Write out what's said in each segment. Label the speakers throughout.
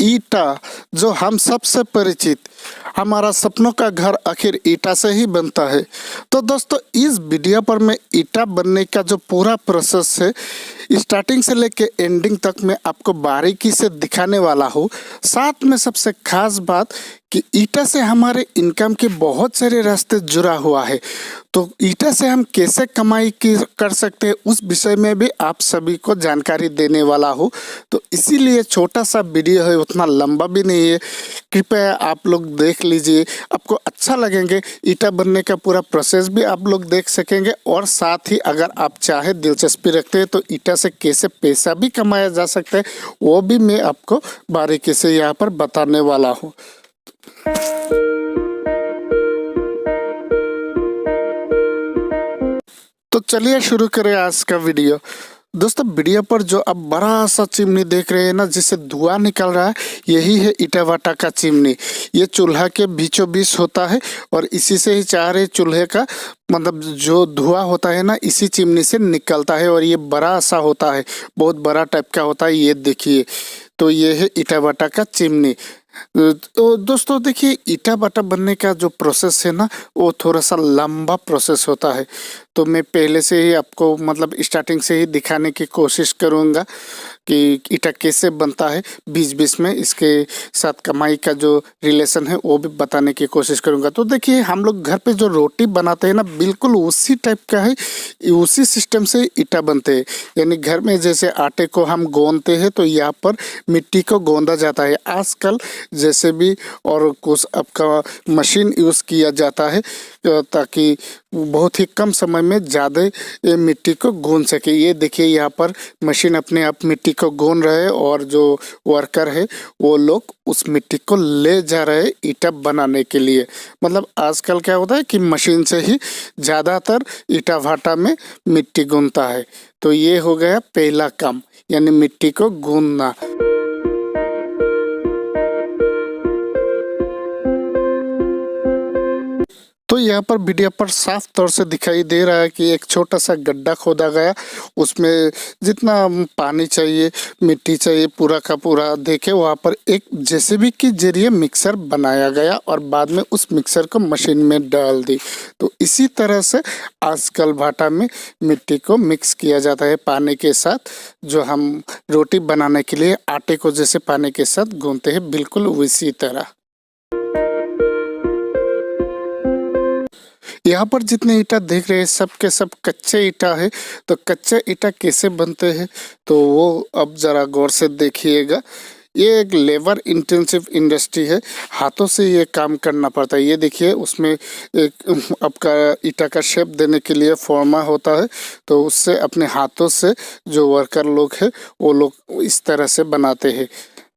Speaker 1: ईटा, जो हम सबसे परिचित, हमारा सपनों का घर आखिर ईटा से ही बनता है। तो दोस्तों, इस वीडियो पर मैं ईटा बनने का जो पूरा प्रोसेस है, स्टार्टिंग से लेके एंडिंग तक मैं आपको बारीकी से दिखाने वाला हूँ। साथ में सबसे खास बात कि ईटा से हमारे इनकम के बहुत सारे रास्ते जुड़ा हुआ है। तो ईटा से हम कैसे कमाई कर सकते हैं, उस विषय में भी आप सभी को जानकारी देने वाला हूँ। तो इसीलिए छोटा सा वीडियो है, उतना लंबा भी नहीं है। कृपया आप लोग देख लीजिए, आपको अच्छा लगेंगे। ईटा बनने का पूरा प्रोसेस भी आप लोग देख सकेंगे, और साथ ही अगर आप चाहे, दिलचस्पी रखते हैं, तो ईटा से कैसे पैसा भी कमाया जा सकता है, वो भी मैं आपको बारीकी से यहाँ पर बताने वाला हूँ। तो चलिए शुरू करें आज का वीडियो। दोस्तों, वीडियो पर जो अब बड़ा सा चिमनी देख रहे हैं ना, जिससे धुआं निकल रहा है, यही है ईटा भाटा का चिमनी। ये चूल्हा के बीचों बीच होता है, और इसी से ही चारे चूल्हे का मतलब जो धुआं होता है ना, इसी चिमनी से निकलता है। और ये बड़ा सा होता है, बहुत बड़ा टाइप का होता है। ये देखिए, तो ये है ईटा भाटा का चिमनी। तो दोस्तों देखिए, ईटा भाटा बनने का जो प्रोसेस है ना, वो थोड़ा सा लंबा प्रोसेस होता है। तो मैं पहले से ही आपको मतलब स्टार्टिंग से ही दिखाने की कोशिश करूँगा कि ईटा कैसे बनता है। बीच बीच में इसके साथ कमाई का जो रिलेशन है वो भी बताने की कोशिश करूँगा। तो देखिए, हम लोग घर पे जो रोटी बनाते हैं ना, बिल्कुल उसी टाइप का है, उसी सिस्टम से ईटा बनते हैं। यानी घर में जैसे आटे को हम गोंदते हैं, तो यहाँ पर मिट्टी को गोंदा जाता है। आजकल जैसे भी और कुछ आपका मशीन यूज़ किया जाता है, ताकि बहुत ही कम समय में ज़्यादा मिट्टी को गूंद सके। ये देखिए, यहाँ पर मशीन अपने आप मिट्टी को गूंद रहे हैं, और जो वर्कर है वो लोग उस मिट्टी को ले जा रहे हैं ईटा बनाने के लिए। मतलब आजकल क्या होता है कि मशीन से ही ज़्यादातर ईटा भाटा में मिट्टी गूंदता है। तो ये हो गया पहला काम, यानी मिट्टी को गूंदना। तो यहाँ पर वीडियो पर साफ तौर से दिखाई दे रहा है कि एक छोटा सा गड्ढा खोदा गया, उसमें जितना पानी चाहिए, मिट्टी चाहिए, पूरा का पूरा देके वहाँ पर एक जेसीबी के जरिए मिक्सर बनाया गया, और बाद में उस मिक्सर को मशीन में डाल दी। तो इसी तरह से आजकल भाटा में मिट्टी को मिक्स किया जाता है पानी के साथ, जो हम रोटी बनाने के लिए आटे को जैसे पानी के साथ गूंथते हैं, बिल्कुल उसी तरह। यहाँ पर जितने ईटा देख रहे हैं, सब के सब कच्चे ईटा है। तो कच्चे ईटा कैसे बनते हैं, तो वो अब ज़रा गौर से देखिएगा। ये एक लेबर इंटेंसिव इंडस्ट्री है, हाथों से ये काम करना पड़ता है। ये देखिए, उसमें एक आपका ईटा का शेप देने के लिए फॉर्मा होता है, तो उससे अपने हाथों से जो वर्कर लोग हैं वो लोग इस तरह से बनाते हैं।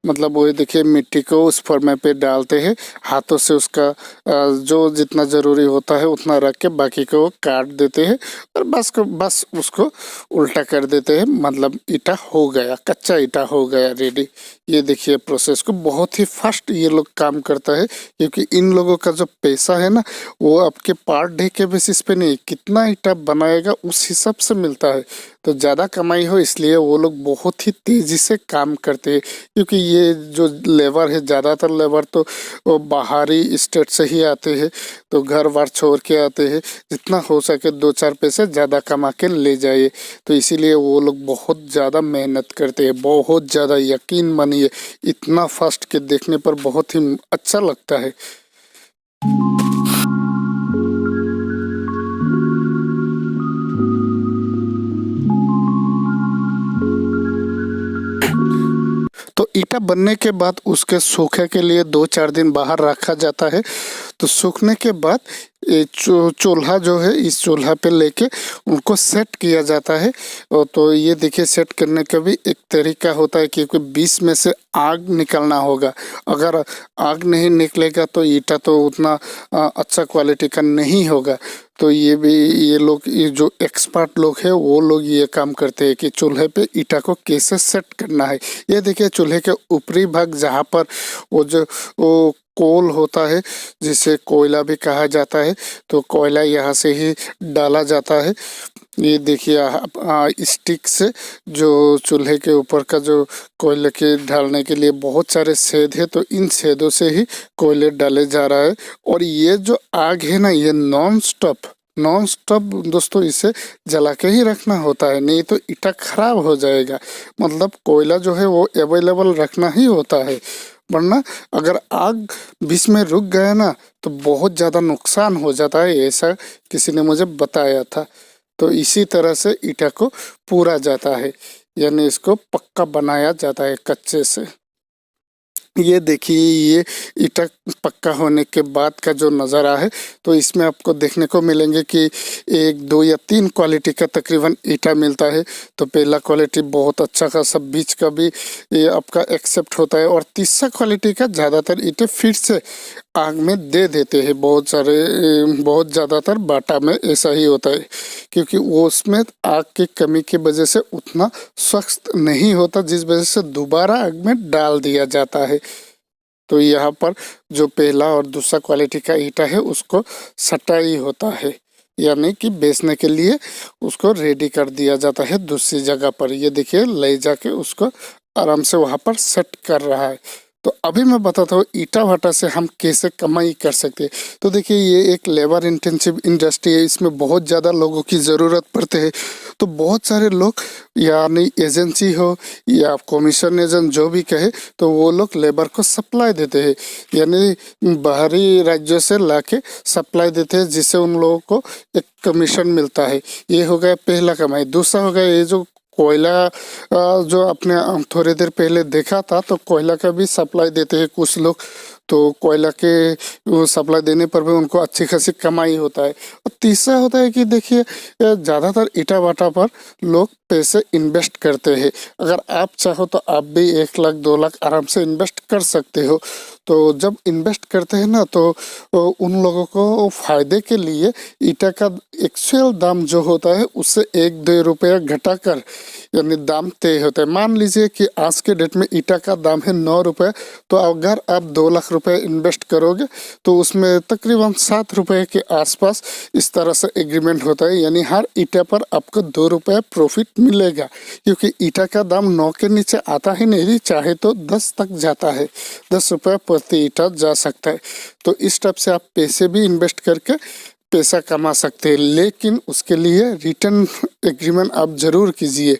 Speaker 1: मतलब वो देखिए, मिट्टी को उस फॉर्मे पे डालते हैं, हाथों से उसका जो जितना ज़रूरी होता है उतना रख के बाकी को वो काट देते हैं, और बस उसको उल्टा कर देते हैं। मतलब ईटा हो गया, कच्चा ईटा हो गया रेडी। ये देखिए, प्रोसेस को बहुत ही फास्ट ये लोग काम करता है, क्योंकि इन लोगों का जो पैसा है ना, वो आपके पर डे के बेसिस पे नहीं, कितना ईटा बनाएगा उस हिसाब से मिलता है। तो ज़्यादा कमाई हो, इसलिए वो लोग बहुत ही तेज़ी से काम करते हैं। क्योंकि ये जो लेबर है, ज़्यादातर लेबर तो वो बाहरी स्टेट से ही आते हैं, तो घर बार छोड़ के आते हैं। जितना हो सके 2-4 पैसे ज़्यादा कमा के ले जाइए। तो इसीलिए वो लोग बहुत ज़्यादा मेहनत करते हैं, बहुत ज़्यादा। यकीन मानिए, इतना फास्ट के देखने पर बहुत ही अच्छा लगता है। तो ईटा बनने के बाद उसके सूखे के लिए 2-4 दिन बाहर रखा जाता है। तो सूखने के बाद ये चूल्हा जो है, इस चूल्हा पे लेके उनको सेट किया जाता है। और तो ये देखिए, सेट करने का भी एक तरीका होता है, क्योंकि बीच में से आग निकलना होगा। अगर आग नहीं निकलेगा तो ईटा तो उतना अच्छा क्वालिटी का नहीं होगा। तो ये लोग, ये जो एक्सपर्ट लोग हैं, वो लोग ये काम करते हैं कि चूल्हे पे ईटा को कैसे सेट करना है। ये देखिए, चूल्हे के ऊपरी भाग जहाँ पर वो कोल होता है जिसे कोयला भी कहा जाता है, तो कोयला यहाँ से ही डाला जाता है। ये देखिए स्टिक से जो चूल्हे के ऊपर का जो कोयले के ढालने के लिए बहुत सारे छेद है, तो इन छेदों से ही कोयले डाले जा रहा है। और ये जो आग है ना, ये नॉन स्टॉप दोस्तों इसे जला के ही रखना होता है, नहीं तो ईटा खराब हो जाएगा। मतलब कोयला जो है वो अवेलेबल रखना ही होता है, वरना अगर आग बीच में रुक गया ना तो बहुत ज़्यादा नुकसान हो जाता है, ऐसा किसी ने मुझे बताया था। तो इसी तरह से ईटा को पूरा जाता है, यानी इसको पक्का बनाया जाता है कच्चे से। ये देखिए, ये ईटा पक्का होने के बाद का जो नज़ारा है, तो इसमें आपको देखने को मिलेंगे कि 1, 2 या 3 क्वालिटी का तकरीबन ईटा मिलता है। तो पहला क्वालिटी बहुत अच्छा खासा, बीच का भी ये आपका एक्सेप्ट होता है, और तीसरा क्वालिटी का ज़्यादातर ईटे फिर से आग में दे देते हैं। बहुत ज़्यादातर बाटा में ऐसा ही होता है, क्योंकि वो उसमें आग की कमी की वजह से उतना सख्त नहीं होता, जिस वजह से दोबारा आग में डाल दिया जाता है। तो यहाँ पर जो पहला और दूसरा क्वालिटी का ईटा है उसको सटाई होता है, यानी कि बेचने के लिए उसको रेडी कर दिया जाता है दूसरी जगह पर। ये देखिए ले जाके उसको आराम से वहाँ पर सेट कर रहा है। तो अभी मैं बताता हूँ ईटा भाटा से हम कैसे कमाई कर सकते हैं। तो देखिए, ये एक लेबर इंटेंसिव इंडस्ट्री है, इसमें बहुत ज़्यादा लोगों की ज़रूरत पड़ते है। तो बहुत सारे लोग, यानी एजेंसी हो या कमीशन एजेंट जो भी कहे, तो वो लोग लेबर को सप्लाई देते हैं, यानी बाहरी राज्यों से लाके सप्लाई देते हैं, जिससे उन लोगों को एक कमीशन मिलता है। ये हो गया पहला कमाई। दूसरा हो गया ये जो कोयला, जो आपने थोड़ी देर पहले देखा था, तो कोयला का भी सप्लाई देते हैं कुछ लोग। तो कोयला के सप्लाई देने पर भी उनको अच्छी खासी कमाई होता है। और तीसरा होता है कि देखिए, ज़्यादातर ईटा भाटा पर लोग पैसे इन्वेस्ट करते हैं। अगर आप चाहो तो आप भी 1 लाख 2 लाख आराम से इन्वेस्ट कर सकते हो। तो जब इन्वेस्ट करते हैं ना, तो उन लोगों को फ़ायदे के लिए ईटा का एक्चुअल दाम जो होता है उससे 1-2 रुपया घटाकर, यानी दाम तय होता है। मान लीजिए कि आज के डेट में ईटा का दाम है 9 रुपये, तो अगर आप 2 लाख रुपए इन्वेस्ट करोगे तो उसमें तकरीबन 7 रुपये के आसपास इस तरह से एग्रीमेंट होता है, यानी हर ईटा पर आपको 2 रुपये प्रॉफिट मिलेगा, क्योंकि ईटा का दाम 9 के नीचे आता ही नहीं, चाहे तो 10 तक जाता है, 10 रुपये प्रति ईटा जा सकता है। तो इस टाइप से आप पैसे भी इन्वेस्ट करके पैसा कमा सकते हैं, लेकिन उसके लिए रिटर्न एग्रीमेंट आप ज़रूर कीजिए।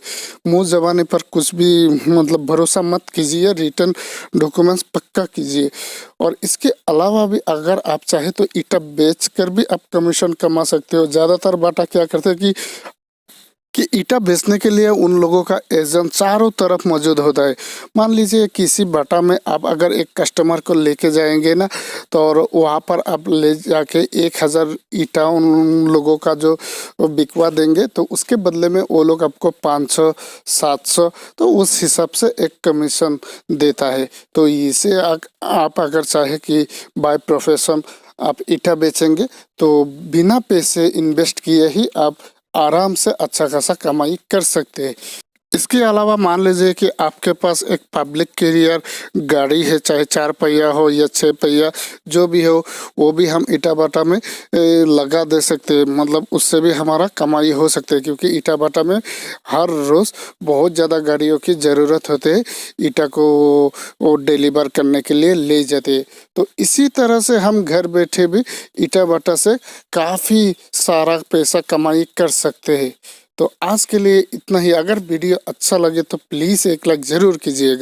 Speaker 1: मुँह ज़बानी पर कुछ भी मतलब भरोसा मत कीजिए, रिटर्न डॉक्यूमेंट्स पक्का कीजिए। और इसके अलावा भी अगर आप चाहे तो ईटा बेच कर भी आप कमीशन कमा सकते हो। ज़्यादातर बाटा क्या करते हैं कि ईटा बेचने के लिए उन लोगों का एजेंट चारों तरफ मौजूद होता है। मान लीजिए किसी बाटा में आप अगर एक कस्टमर को लेके जाएंगे ना, तो और वहाँ पर आप ले जाके 1000 ईटा उन लोगों का जो बिकवा देंगे, तो उसके बदले में वो लोग आपको 500 700, तो उस हिसाब से एक कमीशन देता है। तो इसे आप अगर चाहे कि बाय प्रोफेशन आप ईटा बेचेंगे, तो बिना पैसे इन्वेस्ट किए ही आप आराम से अच्छा खासा कमाई कर सकते हैं। इसके अलावा मान लीजिए कि आपके पास एक पब्लिक कैरियर गाड़ी है, चाहे 4 पहिया हो या 6 पहिया जो भी हो, वो भी हम ईटा भाटा में लगा दे सकते हैं। मतलब उससे भी हमारा कमाई हो सकती है, क्योंकि ईटा भाटा में हर रोज़ बहुत ज़्यादा गाड़ियों की ज़रूरत होती है, ईटा को वो डिलीवर करने के लिए ले जाते हैं। तो इसी तरह से हम घर बैठे भी ईटा भाटा से काफ़ी सारा पैसा कमाई कर सकते हैं। तो आज के लिए इतना ही। अगर वीडियो अच्छा लगे तो प्लीज़ 1 लाइक ज़रूर कीजिएगा।